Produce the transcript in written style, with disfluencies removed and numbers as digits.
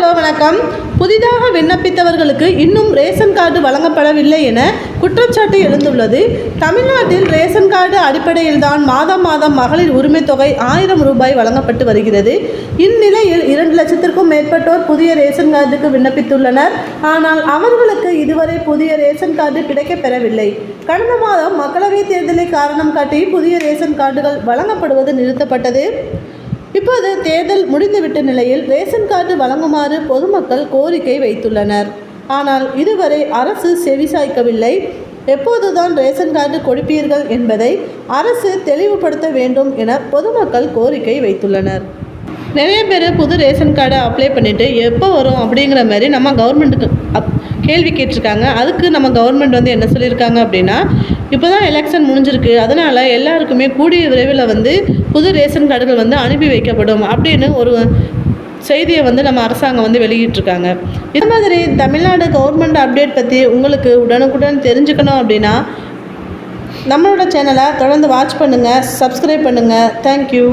Hello வணக்கம். புதிதாக விண்ணப்பித்தவர்களுக்கு இன்னும் ரேஷன் கார்டு வழங்கப்படவில்லை என குற்றச்சாட்டு எழுந்துள்ளது. தமிழ்நாட்டில் ரேஷன் கார்டு அடிப்படையில்தான் மாதம் மகளிர் உரிமை தொகை 1000 ரூபாய் வழங்கப்பட்டு வருகிறது. இந்நிலையில் 2 லட்சத்திற்கும் மேற்பட்டோர் புதிய ரேஷன் கார்டுக்கு விண்ணப்பித்துள்ளனர். ஆனால் அவர்களுக்கு இதுவரை புதிய ரேஷன் கார்டு கிடைக்கப்பெறவில்லை. கடந்த மாதம் மக்களவைத் தேர்தலை காரணம் காட்டி புதிய ரேஷன் கார்டுகள் வழங்கப்படுவது நிறுத்தப்பட்டது. இப்போது தேர்தல் முடிந்துவிட்ட நிலையில் ரேஷன் கார்டு வழங்குமாறு பொதுமக்கள் கோரிக்கை வைத்துள்ளனர். ஆனால் இதுவரை அரசு செவிசாய்க்கவில்லை. எப்போதுதான் ரேஷன் கார்டு கொடுப்பீர்கள் என்பதை அரசு தெளிவுபடுத்த வேண்டும் என பொதுமக்கள் கோரிக்கை வைத்துள்ளனர். நிறைய பேர் புது ரேஷன் கார்டை அப்ளை பண்ணிவிட்டு எப்போ வரும் அப்படிங்கிற மாதிரி நம்ம கவர்மெண்ட்டுக்கு கேள்வி கேட்டிருக்காங்க. அதுக்கு நம்ம கவர்மெண்ட் என்ன சொல்லியிருக்காங்க அப்படின்னா, இப்போ தான் எலெக்ஷன் முடிஞ்சிருக்கு, அதனால் எல்லாருக்குமே கூடிய விரைவில் புது ரேஷன் கார்டுகள் அனுப்பி வைக்கப்படும் அப்படின்னு ஒரு செய்தியை நம்ம அரசாங்கம் வெளியிட்டிருக்காங்க. இது மாதிரி தமிழ்நாடு கவர்மெண்ட் அப்டேட் பற்றி உங்களுக்கு உடனுக்குடன் தெரிஞ்சுக்கணும் அப்படின்னா நம்மளோட சேனலை தொடர்ந்து வாட்ச் பண்ணுங்கள், சப்ஸ்கிரைப் பண்ணுங்கள். தேங்க்யூ.